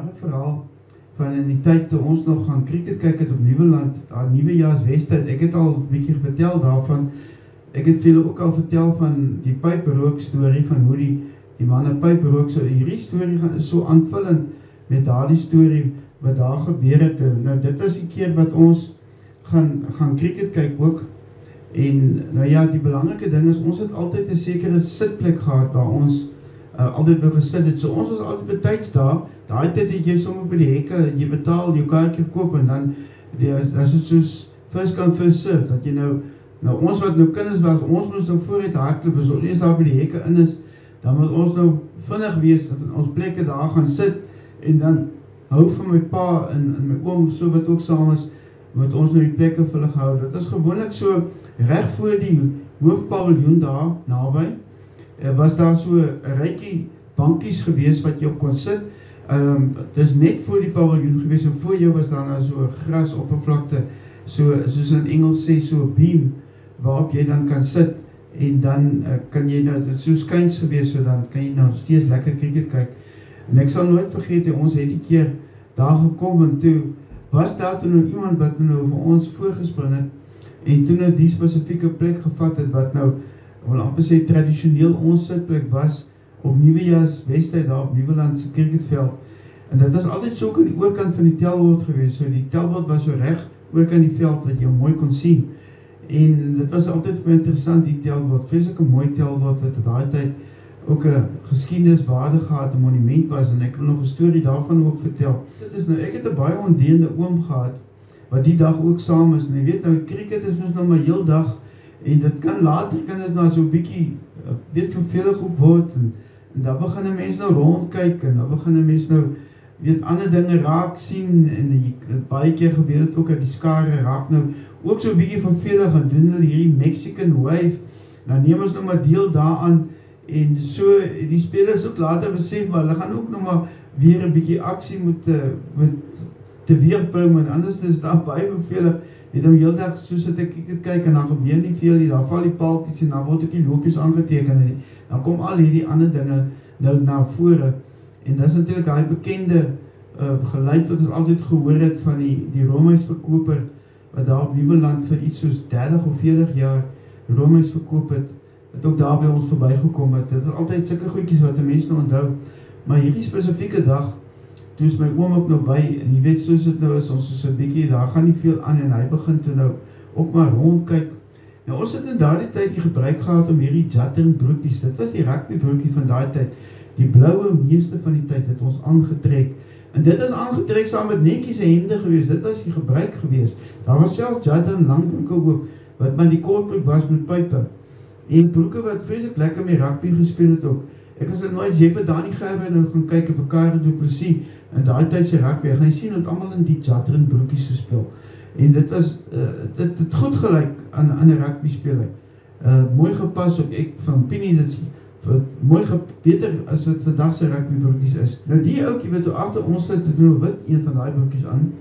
ware verhaal van in die tyd toe ons nog gaan cricket kyk het op Nieuweland, daar Nuwejaarswedstryd. Ek het al 'n bietjie vertel daarvan. Ek het veel ook al vertel van die pyprook storie, van hoe die manne pyprook. So hierdie storie is so aanvullend met daardie storie wat daar gebeur het. Nou dit was die keer wat ons gaan cricket kyk ook. En nou ja, die belangrike ding is, ons het altyd 'n sekere sitplek gehad waar ons altyd wou gesit het. So ons was altyd betyds daar. Daai tyd het jy sommer by die hekke, jy betaal, jou kaartjie koop en dan is dit soos first come first serve, dat jy nou ons wat nou kinders was, ons moes nou vooruit hardloop, as ons daar by die hekke in is, dan moet ons nou vinnig wees, ons plekke daar gaan sit, en dan hou van my pa en my oom, so wat ook saam is, moet ons nou die plekke vir hulle gehou. Dit is gewoonlik so, reg voor die hoofpaviljoen daar, naby, was daar so 'n rykie bankies gewees wat jy op kon sit. Het is net voor die paviljoen gewees, en voor jou was daar nou so 'n grasoppervlakte, soos in Engels sê, so 'n beam, waarop jy dan kan sit, en dan kan jy nou, dit is so skuins gewees, so dan kan jy nou steeds lekker cricket kyk. En ek sal nooit vergeet, ons het die keer daar gekom, en toe was daar toe nou iemand wat nou vir ons voorgespring het, en toe nou die spesifieke plek gevat het, wat nou, wil amper sê, tradisioneel ons sitplek was, op Nuwejaarswedstryd daar op Nieuweland se cricketveld. En dit was altyd so aan die oorkant van die telbord gewees, so die telbord was so reg oorkant die veld, wat jy mooi kon sien. En dit was altyd vir my interessant, die telbord, vreeslike mooi telbord, wat daai tyd ook 'n geskiedeniswaarde gehad, 'n monument was, en ek wil nog 'n storie daarvan ook vertel. Dit is nou, ek het 'n baie ondeende oom gehad, wat die dag ook saam is, en jy weet nou, cricket is mos nou maar heel dag, en dit kan later, kan dit nou so 'n bietjie, weet, vervelig ook word, en dan begin 'n mens nou rondkyk, en dan begin 'n mens nou, weet, ander dinge raak sien, en baie keer gebeur dit ook, dat die skare raak nou, ook so 'n bietjie vervelig, en doen hulle hierdie Mexican wave, dan neem ons nou maar deel daaraan, en so, die spelers ook later besef, maar hulle gaan ook nog maar weer 'n bietjie aksie moet teweegbring, want anders is daar baie bevelig, weet om heel dag, soos het ek kyk, en dan gebeur nie veel nie, dan val die paaltjies, en dan word ook die loopjes aangeteken, en dan kom al hierdie ander dinge nou na vore, en dat is natuurlijk die bekende geluid wat ons altyd gehoor het van die roomhuisverkoper, wat daar op Nieuweland vir iets soos 30 of 40 jaar roomhuis verkoop het, wat ook daar by ons voorbij gekom het. Dit is altyd sulke goedjies wat die mens nou onthou, maar hierdie spesifieke dag, toe is my oom ook nou by, en jy weet soos het nou is, ons is 'n bietjie, daar gaan nie veel aan, en hy begin toe nou ook maar rondkyk. Nou ons het in daardie tyd die gebruik gehad om hierdie Jattern broekies, dit was die rugby broekie van daai tyd, die blauwe meeste van die tyd het ons aangetrek, en dit is aangetrek saam met netjies hemde gewees, dit was die gebruik gewees, daar was selfs Jattern langbroeke ook, wat maar die kortbroek was met pype, en broeke wat vreeslik lekker met rugby gespeel het ook. Ek is nooit, jy vir Dani Gerber nou gaan kyk vir Karel Du Plessis, en daai tyd sy rugby, en hy sien het allemaal in die Jattern broekies gespeel, en dit was, dit het goed gelyk aan 'n rugby speler, mooi gepas ook, ek van Pini, dit mooi beter as wat vandag sy rugby broekies is. Nou die oukie wat agter ons sit, het nou wit een van die broekies aan,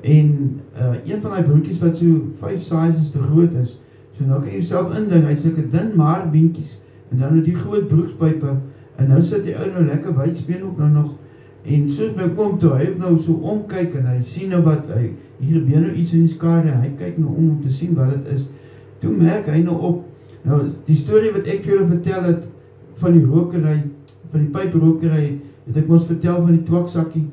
en een van die broekies wat so 5 sizes te groot is, so nou kan jy self indink, hy is soke dun maar beentjies, en dan nou die groot broekspype, en nou sit die ou nou lekker wydspeen ook nou nog, en soos my oom toe, hy ook nou so omkyk, en hy sien nou wat, hier gebeur nou iets in die skare, en hy kyk nou om te sien wat het is, toe merk hy nou op, nou die storie wat ek vir julle vertel het, van die rokerij, van die pyprokerij, het ek ons vertel van die twaksakkie,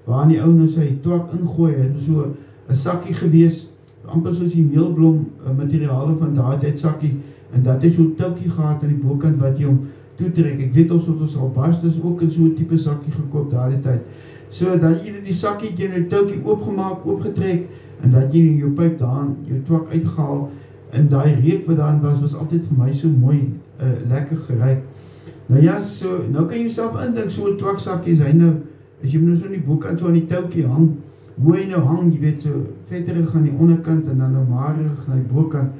waar die ou nou sy twak ingooi, het so 'n sakkie gewees, amper soos die meelblom materiale van daai tyd sakkie, en dat is so toukie gehad aan die bokant wat jy hom toetrek. Ek weet ons al Bastus ook in so'n type sakkie gekoop daai tyd. So dat jy die sakkie jy nou toukie oopgemaak, oopgetrek, en dat jy jou pyp daan, jou twak uitgehaal, en daai reuk wat daarin was altyd vir my so mooi, lekker geryk. Nou ja, so, nou kan jy self indink, so'n twaksakkie is hy nou, as jy nou so in die bokant so aan die toukie hang, hoe hy nou hang, jy weet, so vetterig aan die onderkant, en dan nou marig aan die bokant,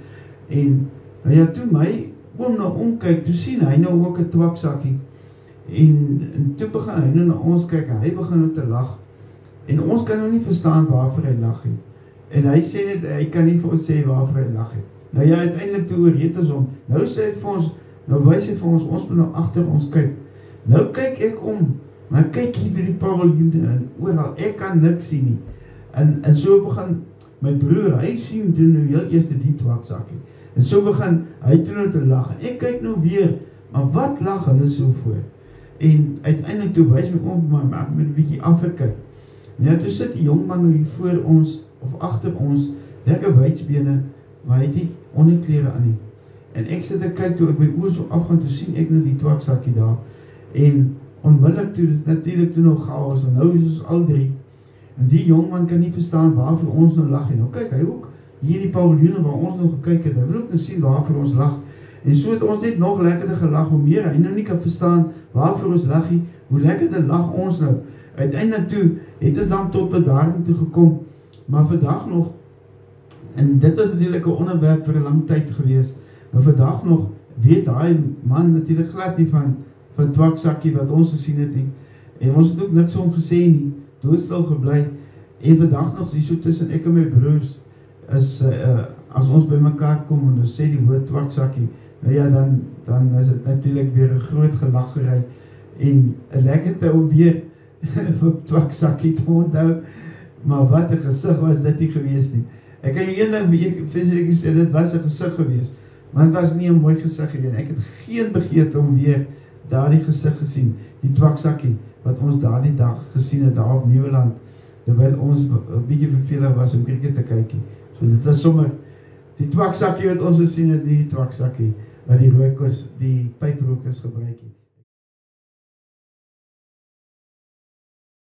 en nou ja, toe my oom nou omkyk, toe sien hy nou ook 'n twaksakkie, en toe begin hy nou na ons kyk, en hy begin nou te lag, en ons kan nou nie verstaan waarvoor hy lag het, en hy sê net, hy kan nie vir ons sê waarvoor hy lag het. Nou ja, uiteindelik toe oorreed ons hom, nou sê hy vir ons, nou wys hy vir ons moet nou agter ons kyk. Nou kyk ek om, Maar kyk hier by die paviljoene en oral, ek kan niks sien nie. En so begin my broer, hy sien toe nou heel eerste die twaksakkie. En so begin hy toe nou te lag. Ek kyk nou weer, maar wat lag hulle so voor? En uiteindelik toe wys my oom, maar ek moet 'n bietjie afgekyk. Ja, toe sit die jong man nou hier voor ons, of agter ons, lekker wydsbene, maar hy het nie onderklere aan nie. En ek sit en kyk toe ek my oë so afgaan, toe sien ek nou die twaksakkie daar. En onmiddellik toe, natuurlik toe nog chaos, en nou is ons al drie. En die jongman kan nie verstaan waarvoor ons nou lag. En nou kyk hy ook hier in die paviljoene waar ons nou gekyk het. Hy wil ook nou sien waarvoor ons lag. En so het ons net nog lekkerder gelag, hoe meer hy nou nie kan verstaan waarvoor ons lag nie, hoe lekkerder lag ons nou. Uiteindelik toe het ons dan tot bedaring toe gekom, maar vandag nog, en dit was natuurlijk 'n onderwerp vir 'n lang tyd gewees, maar vandag nog weet hy man natuurlijk glad nie van twaksakkie wat ons gesien het nie, en ons het ook niks om gesê nie, doodstil gebly, en vandag nog, so tussen ek en my broers, is, as ons by mekaar kom, en ons sê die woord twaksakkie, nou ja, dan is het natuurlijk weer 'n groot gelaggerij, en 'n lekkerte om weer vir twaksakkie te onthou, maar wat 'n gesig was dit nie gewees nie. Ek kan jou een ding sê, dit was 'n gesig gewees, maar het was nie 'n mooi gesig gewees. Ek het geen begeerte om weer daardie gesig gesien, die twaksakkie, wat ons daardie dag gesien het, daar op Nieuweland, terwyl ons 'n bietjie vervelig was om krieket te kyk. So dit was sommer die twaksakkie wat ons gesien het, nie die twaksakkie wat die rokers, die pyprokers gebruik het.